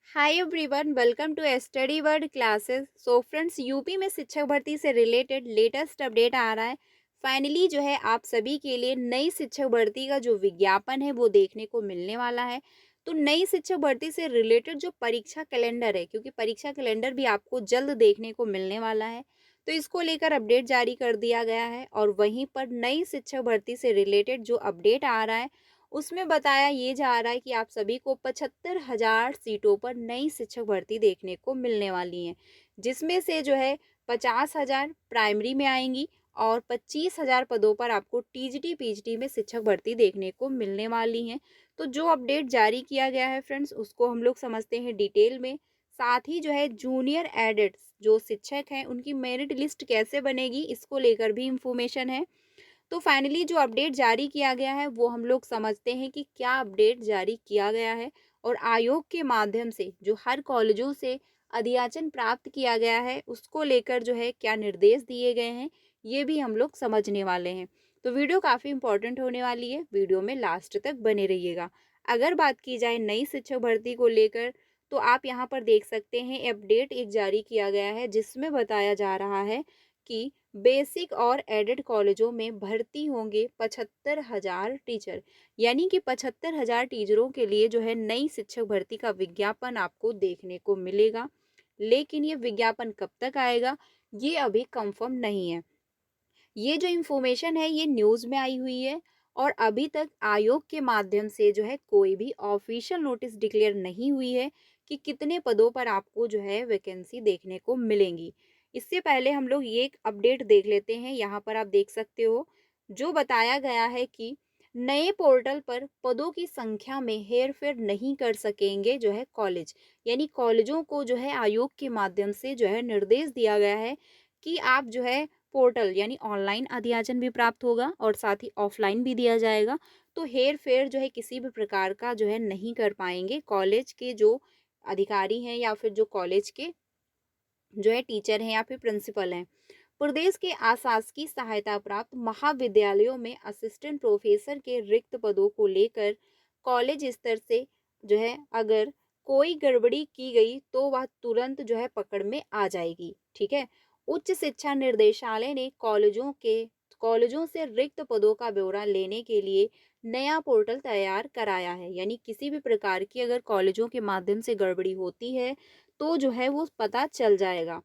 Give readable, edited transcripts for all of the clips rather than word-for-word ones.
Hi everyone, welcome to study word classes. So friends, UP में शिक्षक भर्ती से रिलेटेड लेटेस्ट अपडेट आ रहा है। फाइनली जो है आप सभी के लिए नई शिक्षक भर्ती का जो विज्ञापन है वो देखने को मिलने वाला है। तो नई शिक्षक भर्ती से रिलेटेड जो परीक्षा कैलेंडर है, क्योंकि परीक्षा कैलेंडर भी आपको जल्द देखने को मिलने वाला है, तो इसको लेकर अपडेट जारी कर दिया गया है। और वहीं पर नई शिक्षक भर्ती से रिलेटेड जो अपडेट आ रहा है उसमें बताया ये जा रहा है कि आप सभी को 75,000 सीटों पर नई शिक्षक भर्ती देखने को मिलने वाली है, जिसमें से जो है 50,000 प्राइमरी में आएंगी और 25,000 पदों पर आपको टीजीटी पीजीटी में शिक्षक भर्ती देखने को मिलने वाली है। तो जो अपडेट जारी किया गया है फ्रेंड्स, उसको हम लोग समझते हैं डिटेल में। साथ ही जो है जूनियर एडेट्स जो शिक्षक हैं उनकी मेरिट लिस्ट कैसे बनेगी, इसको लेकर भी इंफॉर्मेशन है। तो फाइनली जो अपडेट जारी किया गया है वो हम लोग समझते हैं कि क्या अपडेट जारी किया गया है, और आयोग के माध्यम से जो हर कॉलेजों से अधियाचन प्राप्त किया गया है उसको लेकर जो है क्या निर्देश दिए गए हैं, ये भी हम लोग समझने वाले हैं। तो वीडियो काफ़ी इंपॉर्टेंट होने वाली है, वीडियो में लास्ट तक बने रहिएगा। अगर बात की जाए नई शिक्षक भर्ती को लेकर, तो आप यहाँ पर देख सकते हैं अपडेट एक जारी किया गया है जिसमें बताया जा रहा है कि बेसिक और एडेड कॉलेजों में भर्ती होंगे 75,000 टीचर। यानी कि 75,000 टीचरों के लिए जो है नई शिक्षक भर्ती का विज्ञापन आपको देखने को मिलेगा। लेकिन ये विज्ञापन कब तक आएगा, ये अभी कंफर्म नहीं है। ये जो इन्फॉर्मेशन है ये न्यूज़ में आई हुई है, और अभी तक आयोग के माध्यम से जो है कोई भी ऑफिशियल नोटिस डिक्लेयर नहीं हुई है कि कितने पदों पर आपको जो है वैकेंसी देखने को मिलेंगी। इससे पहले हम लोग ये एक अपडेट देख लेते हैं। यहाँ पर आप देख सकते हो जो बताया गया है कि नए पोर्टल पर पदों की संख्या में हेरफेर नहीं कर सकेंगे जो है कॉलेज। यानी कॉलेजों को जो है आयोग के माध्यम से जो है निर्देश दिया गया है कि आप जो है पोर्टल यानी ऑनलाइन अध्याचन भी प्राप्त होगा और साथ ही ऑफलाइन भी दिया जाएगा। तो हेर फेर जो है किसी भी प्रकार का जो है नहीं कर पाएंगे कॉलेज के जो अधिकारी हैं या फिर जो कॉलेज के जो है टीचर हैं या फिर प्रिंसिपल हैं। प्रदेश के आशासकीय सहायता प्राप्त महाविद्यालयों में असिस्टेंट प्रोफेसर के रिक्त पदों को लेकर कॉलेज स्तर से जो है अगर कोई गड़बड़ी की गई तो वह तुरंत जो है पकड़ में आ जाएगी। ठीक है। उच्च शिक्षा निर्देशालय ने कॉलेजों से रिक्त पदों का ब्यौरा लेने के लिए नया पोर्टल तैयार कराया है। यानी किसी भी प्रकार की अगर कॉलेजों के माध्यम से गड़बड़ी होती है तो जो है वो पता चल जाएगा।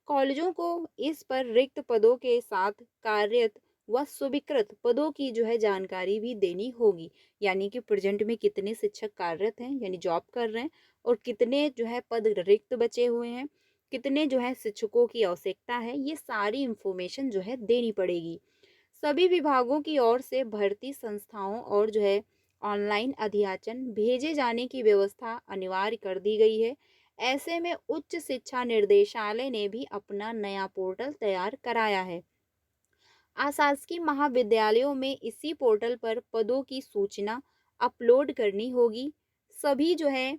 कॉलेजों को इस पर रिक्त पदों के साथ कार्यरत व स्वीकृत पदों की जो है जानकारी भी देनी होगी। यानी कि प्रेजेंट में कितने शिक्षक कार्यरत हैं यानी जॉब कर रहे हैं, और कितने जो है पद रिक्त बचे हुए हैं, कितने जो है शिक्षकों की आवश्यकता है, ये सारी इंफॉर्मेशन जो है देनी पड़ेगी। सभी विभागों की ओर से भर्ती संस्थाओं और जो है ऑनलाइन अध्याचन भेजे जाने की व्यवस्था अनिवार्य कर दी गई है। ऐसे में उच्च शिक्षा निर्देशालय ने भी अपना नया पोर्टल तैयार कराया है। आशासकीय महाविद्यालयों में इसी पोर्टल पर पदों की सूचना अपलोड करनी होगी। सभी जो है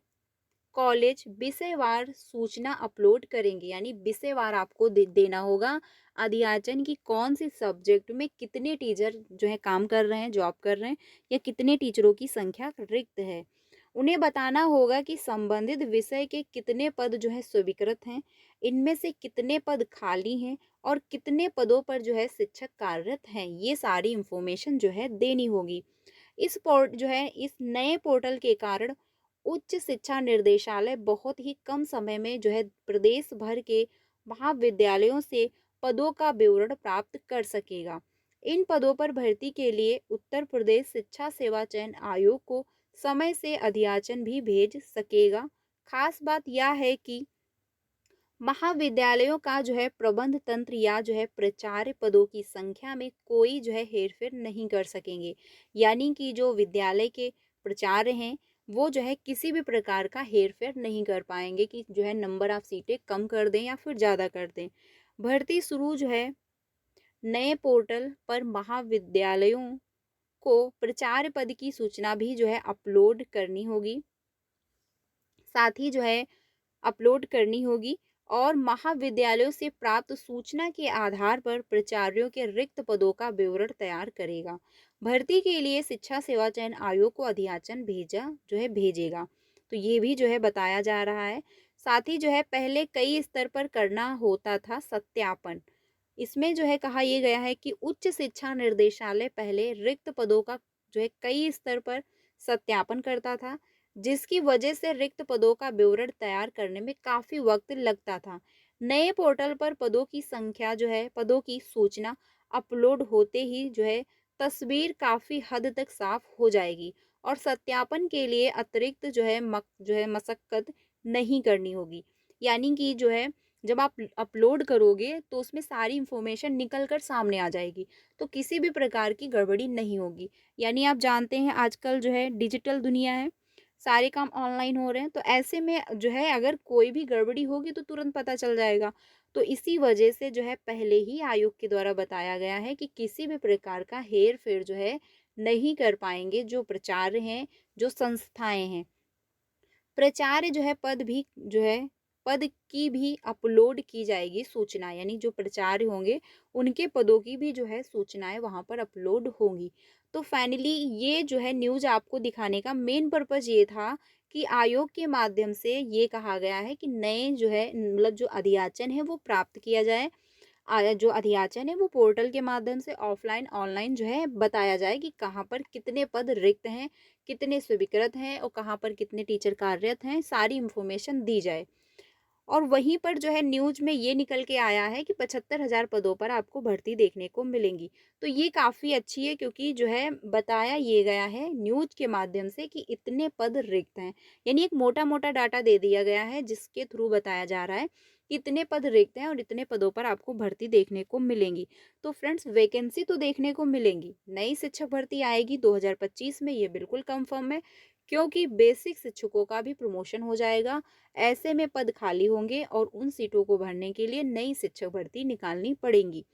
कॉलेज विषयवार सूचना अपलोड करेंगे। यानी विषयवार आपको देना होगा अध्याचन की कौन सी सब्जेक्ट में कितने टीचर जो है काम कर रहे हैं, जॉब कर रहे हैं, या कितने टीचरों की संख्या रिक्त है। उन्हें बताना होगा कि संबंधित विषय के कितने पद जो है स्वीकृत हैं, इनमें से कितने पद खाली हैं, और कितने पदों पर जो है शिक्षक कार्यरत हैं। ये सारी इंफॉर्मेशन जो है देनी होगी। इस नए पोर्टल के कारण उच्च शिक्षा निर्देशालय बहुत ही कम समय में जो है प्रदेश भर के महाविद्यालयों से पदों का विवरण प्राप्त कर सकेगा। इन पदों पर भर्ती के लिए उत्तर प्रदेश शिक्षा सेवा चयन आयोग को समय से अध्याचन भी भेज सकेगा। खास बात यह है कि महाविद्यालयों का जो है प्रबंध तंत्र या जो है प्राचार्य पदों की संख्या में कोई जो है हेरफेर नहीं कर सकेंगे। यानी कि जो विद्यालय के प्राचार्य हैं वो जो है किसी भी प्रकार का हेरफेर नहीं कर पाएंगे कि जो है नंबर ऑफ सीटें कम कर दें या फिर ज़्यादा कर दें। भर्ती शुरू जो है नए पोर्टल पर महाविद्यालयों को प्राचार्य पद की सूचना भी जो है अपलोड करनी होगी। साथ ही जो है अपलोड करनी होगी, और महाविद्यालयों से प्राप्त सूचना के आधार पर प्राचार्यों के रिक्त पदों का विवरण तैयार करेगा। भर्ती के लिए शिक्षा सेवा चयन आयोग को अध्याचन भेजेगा। तो ये भी जो है बताया जा रहा है। साथ ही जो है पहले कई स्तर पर करना होता था सत्यापन। इसमें जो है कहा ये गया है कि उच्च शिक्षा निर्देशालय पहले रिक्त पदों का जो है कई स्तर पर सत्यापन करता था, जिसकी वजह से रिक्त पदों का विवरण तैयार करने में काफी वक्त लगता था। नए पोर्टल पर पदों की संख्या जो है पदों की सूचना अपलोड होते ही जो है तस्वीर काफी हद तक साफ हो जाएगी और सत्यापन के लिए अतिरिक्त जो है मशक्कत नहीं करनी होगी। यानी कि जो है जब आप अपलोड करोगे तो उसमें सारी इन्फॉर्मेशन निकल कर सामने आ जाएगी, तो किसी भी प्रकार की गड़बड़ी नहीं होगी। यानी आप जानते हैं आजकल जो है डिजिटल दुनिया है, सारे काम ऑनलाइन हो रहे हैं, तो ऐसे में जो है अगर कोई भी गड़बड़ी होगी तो तुरंत पता चल जाएगा। तो इसी वजह से जो है पहले ही आयोग के द्वारा बताया गया है कि किसी भी प्रकार का हेर-फेर जो है नहीं कर पाएँगे जो प्राचार्य हैं, जो संस्थाएँ हैं। प्राचार्य जो है पद की भी अपलोड की जाएगी सूचना, यानी जो प्राचार्य होंगे उनके पदों की भी जो है सूचनाएं वहां पर अपलोड होंगी। तो फाइनली ये जो है न्यूज आपको दिखाने का मेन पर्पज ये था कि आयोग के माध्यम से ये कहा गया है कि नए जो है मतलब जो अध्याचन है वो प्राप्त किया जाए। जो अध्याचन है वो पोर्टल के माध्यम से ऑफलाइन ऑनलाइन जो है बताया जाए कि कहाँ पर कितने पद रिक्त हैं, कितने स्वीकृत हैं और कहाँ पर कितने टीचर कार्यरत हैं, सारी इन्फॉर्मेशन दी जाए। और वहीं पर जो है न्यूज़ में ये निकल के आया है कि 75,000 पदों पर आपको भर्ती देखने को मिलेंगी। तो ये काफ़ी अच्छी है क्योंकि जो है बताया ये गया है न्यूज़ के माध्यम से कि इतने पद रिक्त हैं। यानी एक मोटा-मोटा डाटा दे दिया गया है जिसके थ्रू बताया जा रहा है कि इतने पद रिक्त हैं और इतने पदों पर आपको भर्ती देखने को मिलेंगी। तो फ्रेंड्स वैकेंसी तो देखने को मिलेंगी। नई शिक्षक भर्ती आएगी 2025 में, ये बिल्कुल कन्फर्म है क्योंकि बेसिक शिक्षकों का भी प्रमोशन हो जाएगा। ऐसे में पद खाली होंगे और उन सीटों को भरने के लिए नई शिक्षक भर्ती निकालनी पड़ेंगी।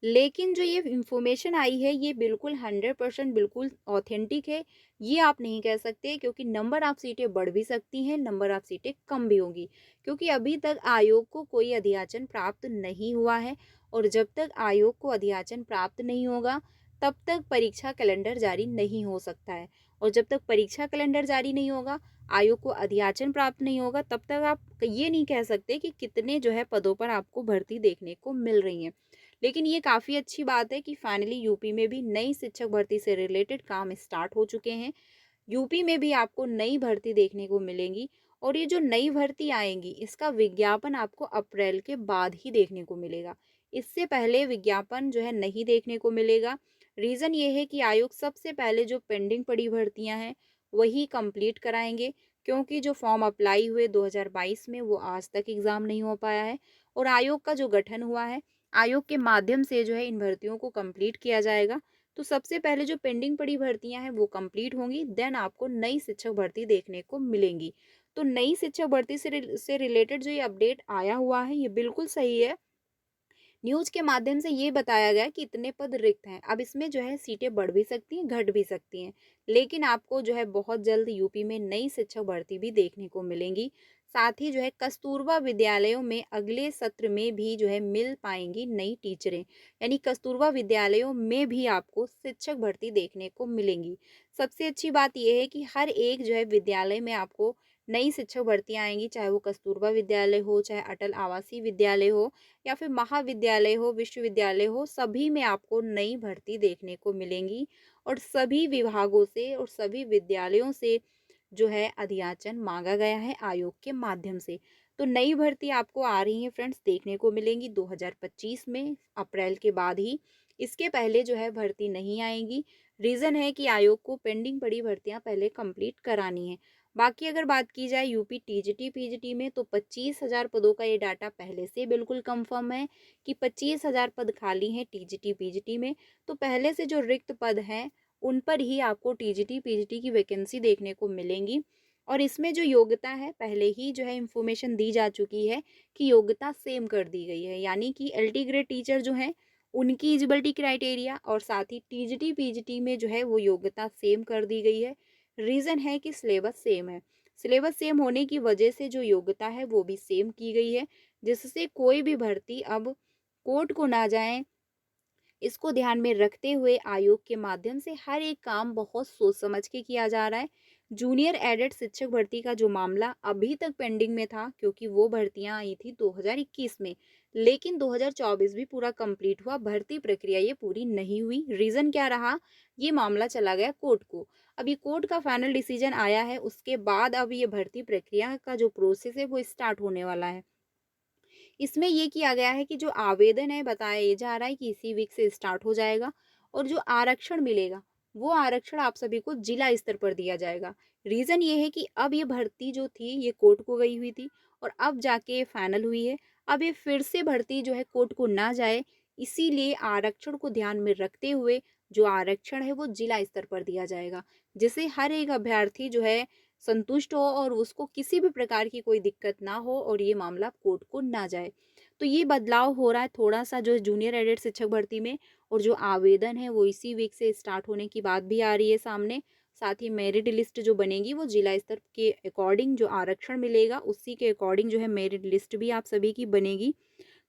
लेकिन जो ये इन्फॉर्मेशन आई है ये बिल्कुल 100% बिल्कुल ऑथेंटिक है। ये आप नहीं कह सकते क्योंकि नंबर ऑफ सीटें बढ़ भी सकती हैं, नंबर ऑफ सीटें कम भी होंगी। क्योंकि अभी तक आयोग को कोई अधियाचन प्राप्त नहीं हुआ है और जब तक आयोग को अधियाचन प्राप्त नहीं होगा तब तक परीक्षा कैलेंडर जारी नहीं हो सकता है। और जब तक परीक्षा कैलेंडर जारी नहीं होगा, आयोग को अधियाचन प्राप्त नहीं होगा, तब तक आप ये नहीं कह सकते कि कितने जो है पदों पर आपको भर्ती देखने को मिल रही है। लेकिन ये काफ़ी अच्छी बात है कि फाइनली यूपी में भी नई शिक्षक भर्ती से रिलेटेड काम स्टार्ट हो चुके हैं। यूपी में भी आपको नई भर्ती देखने को मिलेंगी और ये जो नई भर्ती आएंगी इसका विज्ञापन आपको अप्रैल के बाद ही देखने को मिलेगा। इससे पहले विज्ञापन जो है नहीं देखने को मिलेगा। रीज़न ये है कि आयोग सबसे पहले जो पेंडिंग पड़ी भर्तियां हैं वही कंप्लीट कराएंगे क्योंकि जो फॉर्म अप्लाई हुए 2022 में वो आज तक एग्ज़ाम नहीं हो पाया है और आयोग का जो गठन हुआ है आयोग के माध्यम से जो है इन भर्तियों को कंप्लीट किया जाएगा। तो सबसे पहले जो पेंडिंग पड़ी भर्तियां हैं वो कंप्लीट होंगी, देन आपको नई शिक्षक भर्ती देखने को मिलेंगी। तो नई शिक्षक भर्ती से रिलेटेड जो ये अपडेट आया हुआ है ये बिल्कुल सही है। न्यूज़ के माध्यम से ये बताया गया कि इतने पद रिक्त हैं। अब इसमें जो है सीटें बढ़ भी सकती हैं, घट भी सकती हैं। लेकिन आपको जो है बहुत जल्द यूपी में नई शिक्षक भर्ती भी देखने को मिलेंगी। साथ ही जो है कस्तूरबा विद्यालयों में अगले सत्र में भी जो है मिल पाएंगी नई टीचरें। यानी कस्तूरबा विद्यालयों में भी आपको शिक्षक भर्ती देखने को मिलेंगी। सबसे अच्छी बात यह है कि हर एक जो है विद्यालय में आपको नई शिक्षक भर्तियाँ आएंगी, चाहे वो कस्तूरबा विद्यालय हो, चाहे अटल आवासीय विद्यालय हो या फिर महाविद्यालय हो, विश्वविद्यालय हो, सभी में आपको नई भर्ती देखने को मिलेंगी और सभी विभागों से और सभी विद्यालयों से जो है अधियाचन मांगा गया है आयोग के माध्यम से। तो नई भर्ती आपको आ रही है फ्रेंड्स देखने को मिलेंगी 2025 में अप्रैल के बाद ही। इसके पहले जो है भर्ती नहीं आएगी। रीज़न है कि आयोग को पेंडिंग पड़ी भर्तियां पहले कंप्लीट करानी है। बाकी अगर बात की जाए यूपी टीजीटी पीजीटी में तो 25,000 पदों का ये डाटा पहले से बिल्कुल कंफर्म है कि 25,000 पद खाली हैं टीजीटी पीजीटी में। तो पहले से जो रिक्त पद हैं उन पर ही आपको टीजीटी पीजीटी की वैकेंसी देखने को मिलेंगी। और इसमें जो योग्यता है पहले ही जो है इन्फॉर्मेशन दी जा चुकी है कि योग्यता सेम कर दी गई है। यानी कि एलटी ग्रेड टीचर जो हैं उनकी एलिजिबिलिटी क्राइटेरिया और साथ ही टीजीटी पीजीटी में जो है वो योग्यता सेम कर दी गई है। रीज़न है कि सिलेबस सेम है। सिलेबस सेम होने की वजह से जो योग्यता है वो भी सेम की गई है, जिससे कोई भी भर्ती अब कोर्ट को ना जाए। इसको ध्यान में रखते हुए आयोग के माध्यम से हर एक काम बहुत सोच समझ के किया जा रहा है। जूनियर एडेड शिक्षक भर्ती का जो मामला अभी तक पेंडिंग में था, क्योंकि वो भर्तियां आई थी 2021 में, लेकिन 2024 भी पूरा कंप्लीट हुआ, भर्ती प्रक्रिया ये पूरी नहीं हुई। रीज़न क्या रहा? ये मामला चला गया कोर्ट को। अभी कोर्ट का फाइनल डिसीजन आया है, उसके बाद अब ये भर्ती प्रक्रिया का जो प्रोसेस है वो स्टार्ट होने वाला है। इसमें ये किया गया है कि जो आवेदन है, बताया ये जा रहा है कि इसी वीक से स्टार्ट हो जाएगा, और जो आरक्षण मिलेगा वो आरक्षण आप सभी को जिला स्तर पर दिया जाएगा। रीज़न ये है कि अब ये भर्ती जो थी ये कोर्ट को गई हुई थी, और अब जाके फाइनल हुई है। अब ये फिर से भर्ती जो है कोर्ट को ना जाए, इसीलिए आरक्षण को ध्यान में रखते हुए जो आरक्षण है वो जिला स्तर पर दिया जाएगा, जिससे हर एक अभ्यर्थी जो है संतुष्ट हो और उसको किसी भी प्रकार की कोई दिक्कत ना हो, और ये मामला कोर्ट को ना जाए। तो ये बदलाव हो रहा है थोड़ा-सा जो जूनियर एडेड शिक्षक भर्ती में, और जो आवेदन है वो इसी वीक से स्टार्ट होने की बात भी आ रही है सामने। साथ ही मेरिट लिस्ट जो बनेगी वो जिला स्तर के अकॉर्डिंग, जो आरक्षण मिलेगा उसी के अकॉर्डिंग जो है मेरिट लिस्ट भी आप सभी की बनेगी।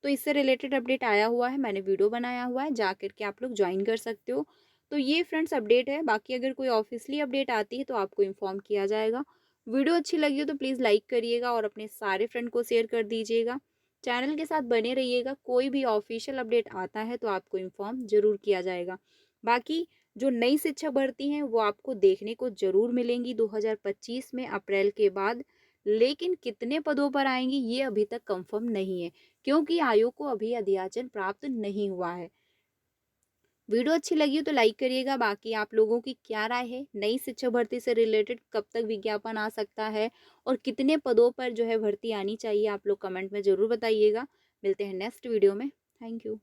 तो इससे रिलेटेड अपडेट आया हुआ है, मैंने वीडियो बनाया हुआ है, जा कर के आप लोग जॉइन कर सकते हो। तो ये फ्रेंड्स अपडेट है, बाकी अगर कोई ऑफिशियली अपडेट आती है तो आपको इन्फॉर्म किया जाएगा। वीडियो अच्छी लगी हो तो प्लीज़ लाइक करिएगा और अपने सारे फ्रेंड को शेयर कर दीजिएगा। चैनल के साथ बने रहिएगा, कोई भी ऑफिशियल अपडेट आता है तो आपको इन्फॉर्म ज़रूर किया जाएगा। बाकी जो नई शिक्षक भर्ती हैं वो आपको देखने को ज़रूर मिलेंगी 2025 में अप्रैल के बाद, लेकिन कितने पदों पर आएँगी ये अभी तक कंफर्म नहीं है, क्योंकि आयोग को अभी अध्याचन प्राप्त नहीं हुआ है। वीडियो अच्छी लगी हो तो लाइक करिएगा। बाकी आप लोगों की क्या राय है, नई शिक्षक भर्ती से रिलेटेड कब तक विज्ञापन आ सकता है और कितने पदों पर जो है भर्ती आनी चाहिए, आप लोग कमेंट में ज़रूर बताइएगा। मिलते हैं नेक्स्ट वीडियो में। Thank you.